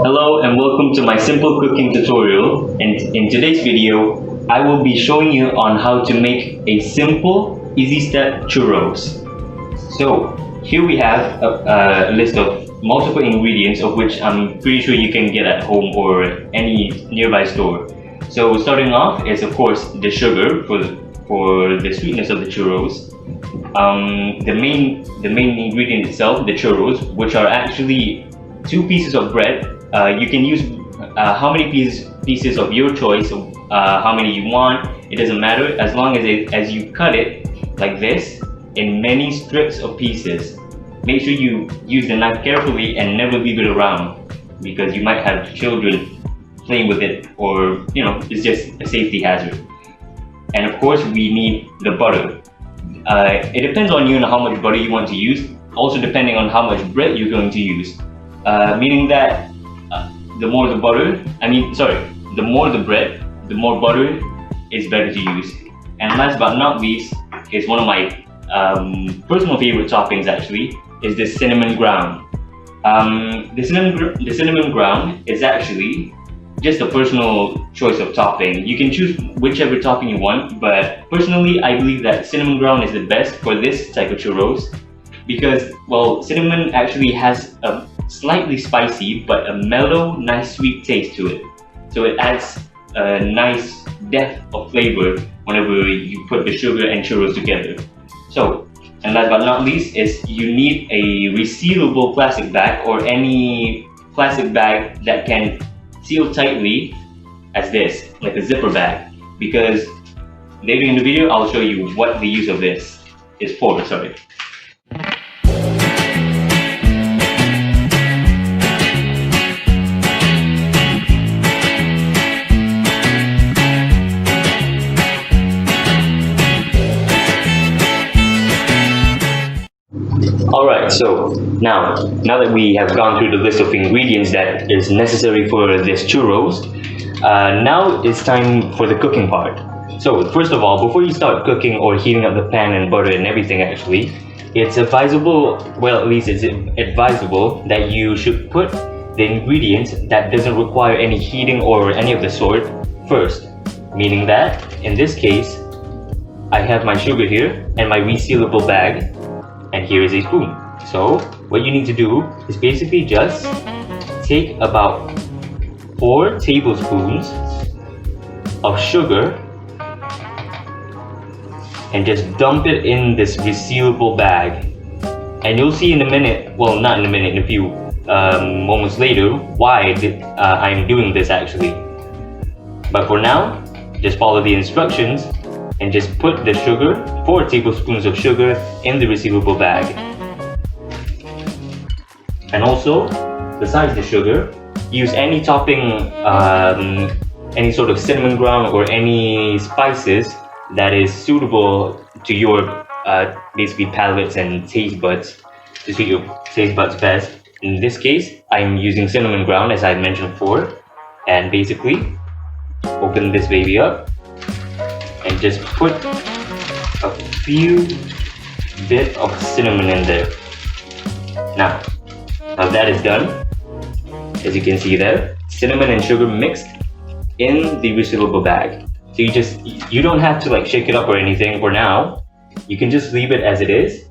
Hello and welcome to my simple cooking tutorial, and in today's video I will be showing you on how to make a simple easy step churros. So here we have a list of multiple ingredients of which I'm pretty sure you can get at home or any nearby store. So starting off is of course the sugar for the sweetness of the churros. The main ingredient itself, the churros, which are actually 2 pieces of bread. You can use how many pieces of your choice, how many you want. It doesn't matter as long as you cut it like this in many strips of pieces. Make sure you use the knife carefully and never leave it around, because you might have children playing with it, or it's just a safety hazard. And of course we need the butter. It depends on you and how much butter you want to use, also depending on how much bread you're going to use. Meaning that the more the bread, the more butter is better to use. And last but not least is one of my personal favorite toppings actually, is the cinnamon ground. The cinnamon ground is actually just a personal choice of topping. You can choose whichever topping you want, but personally I believe that cinnamon ground is the best for this type of churros, because cinnamon actually has a slightly spicy but a mellow, nice sweet taste to it. So it adds a nice depth of flavor whenever you put the sugar and churros together. So, and last but not least is you need a resealable plastic bag, or any plastic bag that can seal tightly as this, like a zipper bag, because later in the video I'll show you what the use of this is for. Alright, so now that we have gone through the list of ingredients that is necessary for this churros, now it's time for the cooking part. So first of all, before you start cooking or heating up the pan and butter and everything actually, it's advisable that you should put the ingredients that doesn't require any heating or any of the sort first. Meaning that, in this case, I have my sugar here and my resealable bag, and here is a spoon. So what you need to do is basically just take about 4 tablespoons of sugar and just dump it in this resealable bag. And you'll see in a minute, well not in a minute, in a few moments later, why I'm doing this actually. But for now, just follow the instructions and just put the sugar, 4 tablespoons of sugar, in the resealable bag. And also, besides the sugar, use any topping, any sort of cinnamon ground or any spices that is suitable to your basically palates and taste buds, to suit your taste buds best. In this case, I'm using cinnamon ground as I mentioned before, and basically open this baby up and just put a few bit of cinnamon in there. Now that is done, as you can see there, cinnamon and sugar mixed in the resealable bag. So you don't have to shake it up or anything for now. You can just leave it as it is,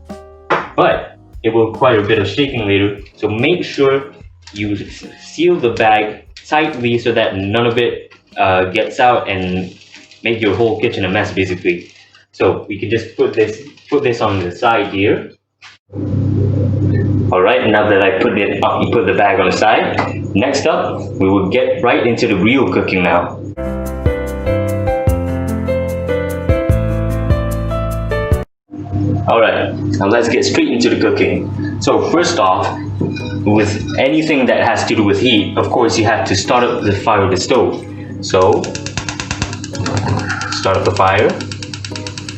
but it will require a bit of shaking later. So make sure you seal the bag tightly so that none of it gets out and make your whole kitchen a mess basically. So we can just put this on the side here. Alright, now that I put the bag on the side, next up we will get right into the real cooking now. Alright, now let's get straight into the cooking. So first off, with anything that has to do with heat, of course you have to start up the fire of the stove. So start up the fire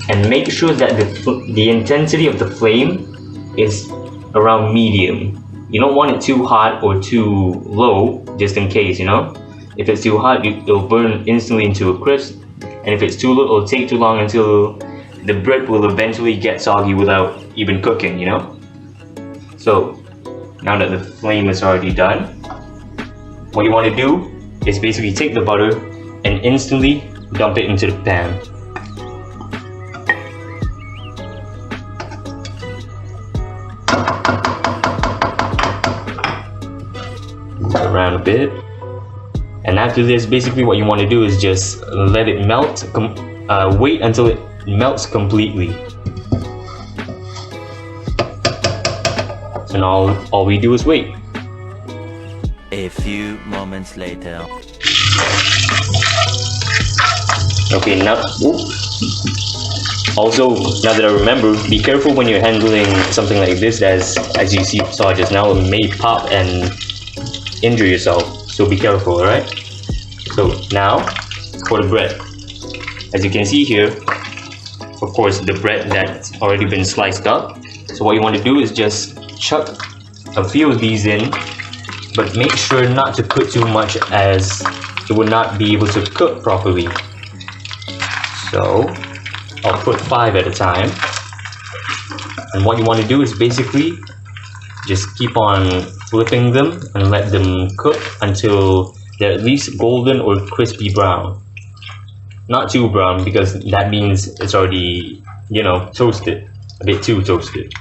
and make sure that the intensity of the flame is around medium. You don't want it too hot or too low, just in case, If it's too hot, it'll burn instantly into a crisp, and if it's too low, it'll take too long until the bread will eventually get soggy without even cooking, So now that the flame is already done, what you want to do is basically take the butter and instantly dump it into the pan. Around a bit, and after this, basically what you want to do is just let it melt. Wait until it melts completely. So now all we do is wait. A few moments later. Okay, now. Also, now that I remember, be careful when you're handling something like this, as you saw just now, it may pop and injure yourself. So be careful, alright? So now for the bread. As you can see here, of course, the bread that's already been sliced up. So what you want to do is just chuck a few of these in, but make sure not to put too much, as it would not be able to cook properly. So I'll put 5 at a time. And what you want to do is basically just keep on flipping them and let them cook until they're at least golden or crispy brown. Not too brown, because that means it's already, toasted. A bit too toasted.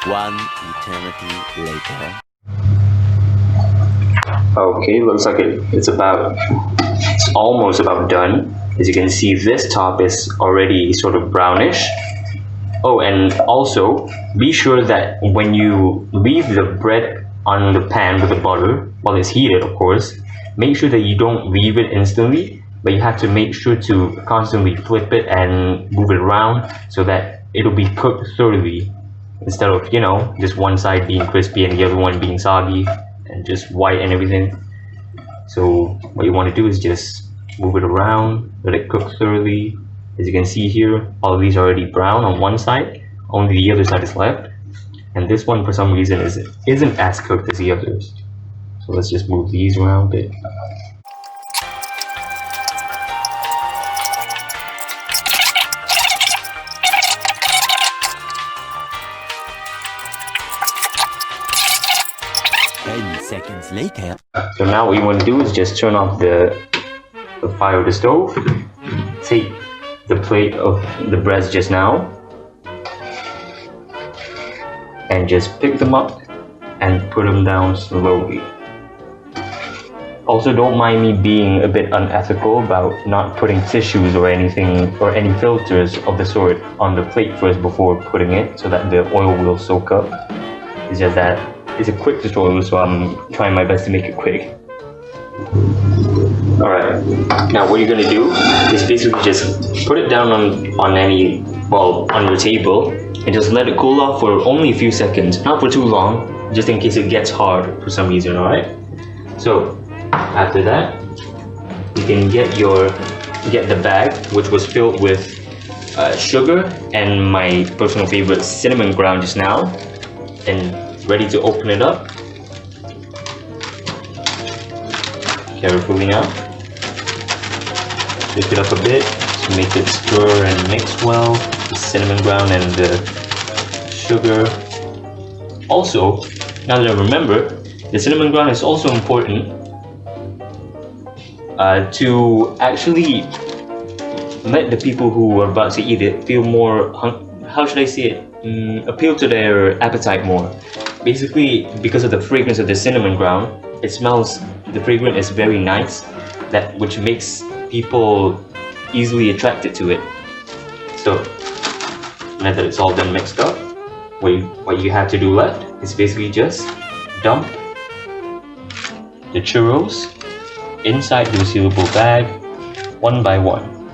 One eternity later. Okay, looks like it's almost about done. As you can see, this top is already sort of brownish. Oh, and also be sure that when you leave the bread on the pan with the butter, while it's heated, of course, make sure that you don't leave it instantly, but you have to make sure to constantly flip it and move it around so that it'll be cooked thoroughly, instead of, just one side being crispy and the other one being soggy and just white and everything. So what you want to do is just move it around, let it cook thoroughly. As you can see here, all of these are already brown on one side, only the other side is left. And this one, for some reason, isn't as cooked as the others. So let's just move these around a bit. Seconds later. So now what you want to do is just turn off the fire of the stove, take the plate of the breads just now, and just pick them up and put them down slowly. Also, don't mind me being a bit unethical about not putting tissues or anything, or any filters of the sort on the plate first before putting it, so that the oil will soak up. It's just that it's a quick tutorial, so I'm trying my best to make it quick. Alright, now what you're gonna do is basically just put it down on your table, and just let it cool off for only a few seconds, not for too long, just in case it gets hard for some reason, alright? So after that, you can get the bag, which was filled with sugar and my personal favorite cinnamon ground just now, and ready to open it up. Carefully now. Lift it up a bit to make it stir and mix well, the cinnamon ground and the sugar. Also, now that I remember, the cinnamon ground is also important to actually let the people who are about to eat it feel more, how should I say it, appeal to their appetite more. Basically, because of the fragrance of the cinnamon ground, the fragrance is very nice, which makes people easily attracted to it. So now that it's all done mixed up, what you have to do left is basically just dump the churros inside the resealable bag one by one.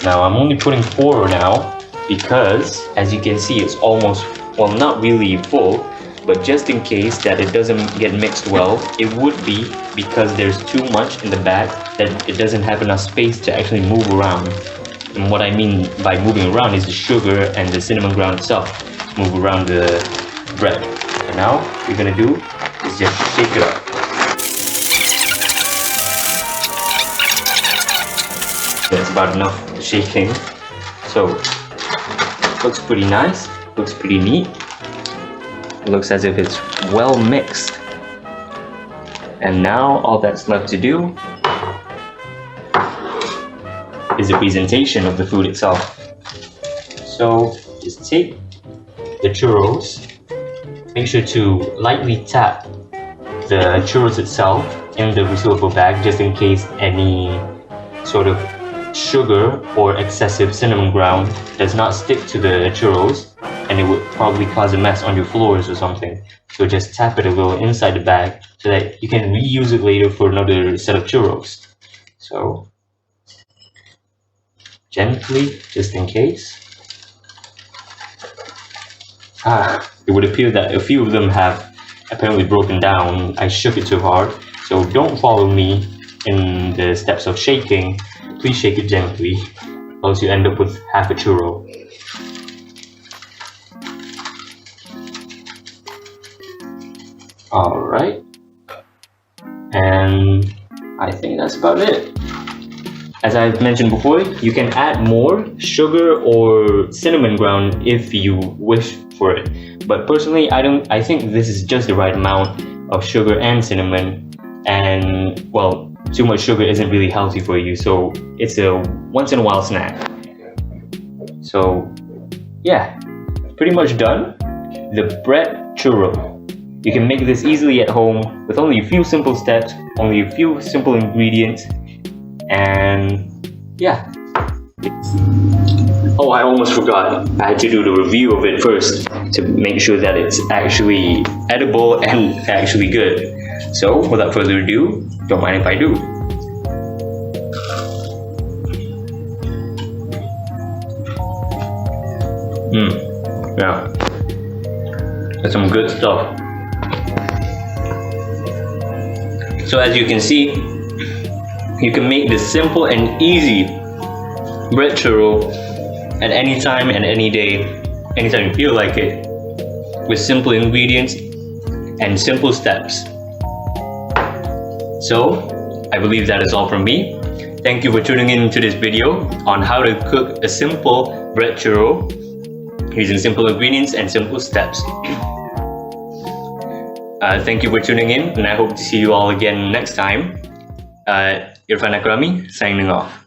Now I'm only putting 4 now because, as you can see, it's almost, well, not really full, but just in case that it doesn't get mixed well, it would be because there's too much in the bag that it doesn't have enough space to actually move around. And what I mean by moving around is the sugar and the cinnamon ground itself move around the bread. And now what you're gonna do is just shake it up. That's about enough shaking. So Looks pretty nice, looks pretty neat. It looks as if it's well mixed. And now all that's left to do is the presentation of the food itself. So just take the churros, make sure to lightly tap the churros itself in the resealable bag just in case any sort of sugar or excessive cinnamon ground does not stick to the churros, and it would probably cause a mess on your floors or something. So just tap it a little inside the bag so that you can reuse it later for another set of churros. So gently, just in case. It would appear that a few of them have apparently broken down. I shook it too hard, so don't follow me in the steps of shaking. Please shake it gently, else you end up with half a churro. Alright, and I think that's about it. As I've mentioned before, you can add more sugar or cinnamon ground if you wish for it. But personally, I think this is just the right amount of sugar and cinnamon, and well, too much sugar isn't really healthy for you, so it's a once in a while snack. So yeah, pretty much done. The bread churro. You can make this easily at home with only a few simple steps, only a few simple ingredients, and yeah. Oh, I almost forgot. I had to do the review of it first to make sure that it's actually edible and actually good. So without further ado, don't mind if I do. Yeah, that's some good stuff. So as you can see, you can make this simple and easy bread churro at any time and any day, anytime you feel like it, with simple ingredients and simple steps. So I believe that is all from me. Thank you for tuning in to this video on how to cook a simple bread churro using simple ingredients and simple steps. Thank you for tuning in, and I hope to see you all again next time. Irfan Akrami, signing off.